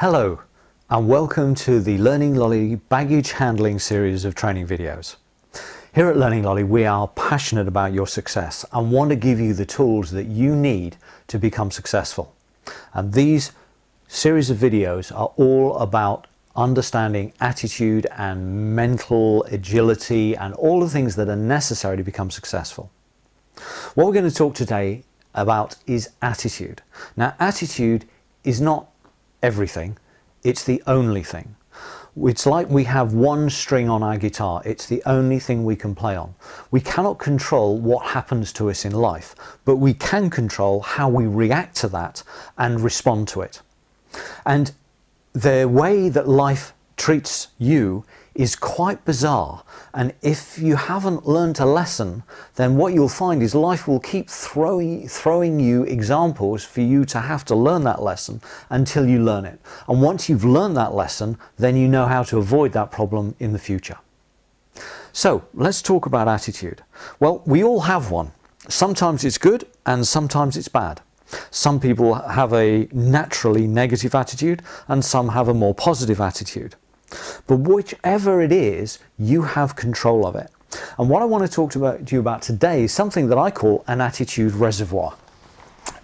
Hello and welcome to the Learning Lolly baggage handling series of training videos. Here at Learning Lolly we are passionate about your success and want to give you the tools that you need to become successful. And these series of videos are all about understanding attitude and mental agility and all the things that are necessary to become successful. What we're going to talk today about is attitude. Now, attitude is not everything, it's the only thing. It's like we have one string on our guitar, it's the only thing we can play on. We cannot control what happens to us in life, but we can control how we react to that and respond to it. And the way that life treats you is quite bizarre, and if you haven't learned a lesson, then what you'll find is life will keep throwing you examples for you to have to learn that lesson until you learn it. And once you've learned that lesson, then you know how to avoid that problem in the future. So let's talk about attitude. Well, we all have one. Sometimes it's good and sometimes it's bad. Some people have a naturally negative attitude and some have a more positive attitude. But whichever it is, you have control of it. And what I want to talk to you about today is something that I call an attitude reservoir.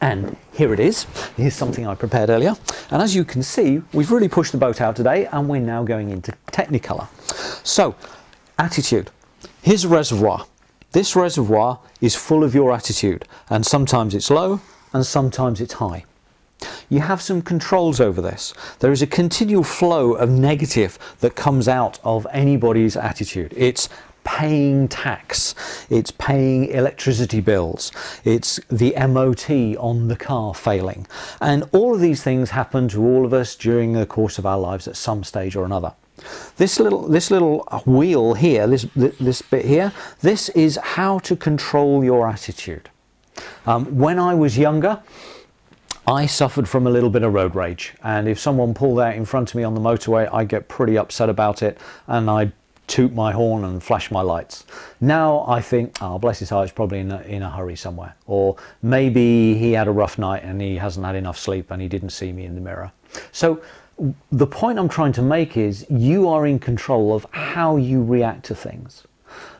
And here it is. Here's something I prepared earlier. And as you can see, we've really pushed the boat out today and we're now going into Technicolor. So, attitude. Here's a reservoir. This reservoir is full of your attitude, and sometimes it's low and sometimes it's high. You have some controls over this. There is a continual flow of negative that comes out of anybody's attitude. It's paying tax, it's paying electricity bills, it's the MOT on the car failing. And all of these things happen to all of us during the course of our lives at some stage or another. This little wheel here, this bit here, this is how to control your attitude. When I was younger, I suffered from a little bit of road rage, and if someone pulled out in front of me on the motorway, I get pretty upset about it and I toot my horn and flash my lights. Now I think, oh bless his heart, he's probably in a hurry somewhere, or maybe he had a rough night and he hasn't had enough sleep and he didn't see me in the mirror. So the point I'm trying to make is you are in control of how you react to things.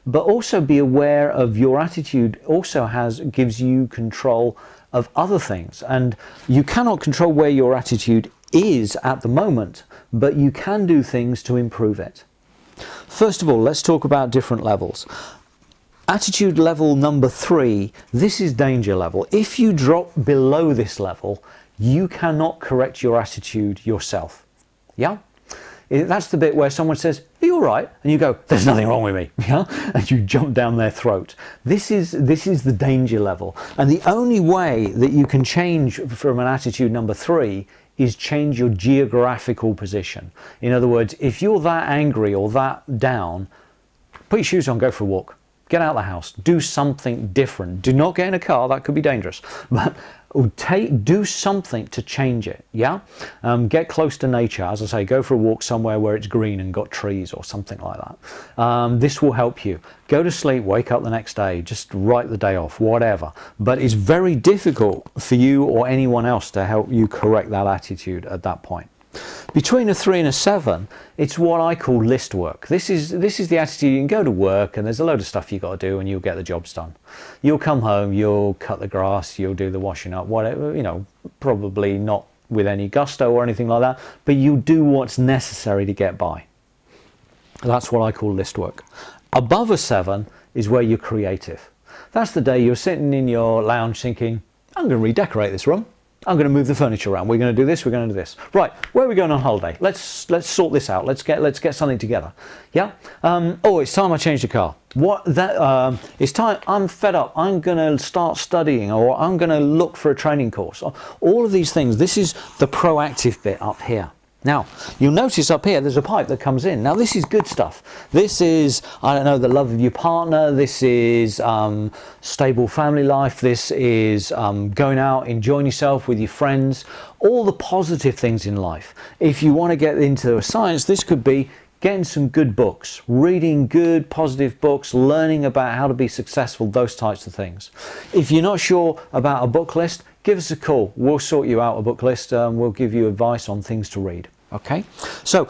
But also be aware of your attitude also gives you control of other things, and you cannot control where your attitude is at the moment, but you can do things to improve it. First of all, let's talk about different levels. Attitude level number 3, this is danger level. If you drop below this level, you cannot correct your attitude yourself. Yeah? That's the bit where someone says, "Are you all right?" And you go, "There's nothing wrong with me." Yeah? And you jump down their throat. This is the danger level. And the only way that you can change from an attitude number 3 is change your geographical position. In other words, if you're that angry or that down, put your shoes on, go for a walk. Get out of the house. Do something different. Do not get in a car. That could be dangerous. But do something to change it. Yeah. Get close to nature. As I say, go for a walk somewhere where it's green and got trees or something like that. This will help you. Go to sleep. Wake up the next day. Just write the day off. Whatever. But it's very difficult for you or anyone else to help you correct that attitude at that point. Between a 3 and a 7, it's what I call list work. This is the attitude. You can go to work and there's a load of stuff you got to do and you'll get the jobs done. You'll come home, you'll cut the grass, you'll do the washing up, whatever, you know, probably not with any gusto or anything like that, but you do what's necessary to get by. That's what I call list work. Above a 7 is where you're creative. That's the day you're sitting in your lounge thinking, I'm going to redecorate this room. I'm going to move the furniture around. We're going to do this. We're going to do this. Right, where are we going on holiday? Let's sort this out. Let's get something together. Yeah. Oh, it's time I changed the car. It's time. I'm fed up. I'm going to start studying, or I'm going to look for a training course. All of these things. This is the proactive bit up here. Now, you'll notice up here there's a pipe that comes in. Now, this is good stuff. This is, I don't know, the love of your partner. This is stable family life. This is going out, enjoying yourself with your friends. All the positive things in life. If you want to get into science, this could be getting some good books, reading good, positive books, learning about how to be successful, those types of things. If you're not sure about a book list, give us a call. We'll sort you out a book list and we'll give you advice on things to read. Okay, so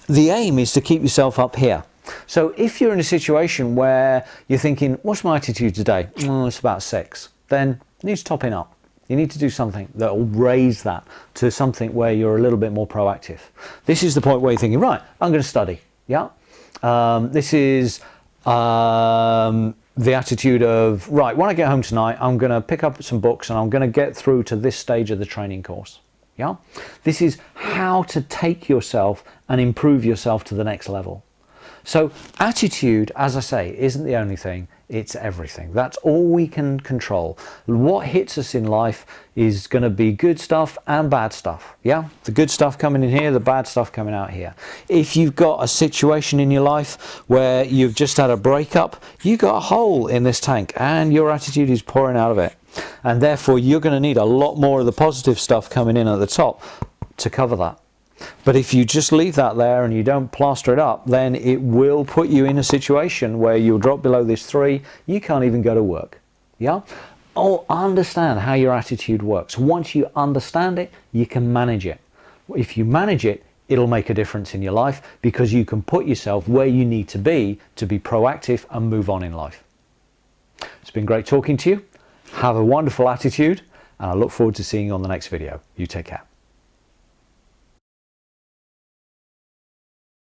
the aim is to keep yourself up here. So if you're in a situation where you're thinking, what's my attitude today? Oh, it's about 6. Then you need to topping up. You need to do something that will raise that to something where you're a little bit more proactive. This is the point where you're thinking, right, I'm going to study. Yeah. This is the attitude of, right, when I get home tonight, I'm going to pick up some books and I'm going to get through to this stage of the training course. Yeah. This is how to take yourself and improve yourself to the next level. So attitude, as I say, isn't the only thing, it's everything. That's all we can control. What hits us in life is going to be good stuff and bad stuff. Yeah, the good stuff coming in here, the bad stuff coming out here. If you've got a situation in your life where you've just had a breakup, you've got a hole in this tank and your attitude is pouring out of it. And therefore you're going to need a lot more of the positive stuff coming in at the top to cover that. But if you just leave that there and you don't plaster it up, then it will put you in a situation where you'll drop below this 3, you can't even go to work. Yeah? Oh, understand how your attitude works. Once you understand it, you can manage it. If you manage it, it'll make a difference in your life because you can put yourself where you need to be proactive and move on in life. It's been great talking to you. Have a wonderful attitude and I look forward to seeing you on the next video. You take care.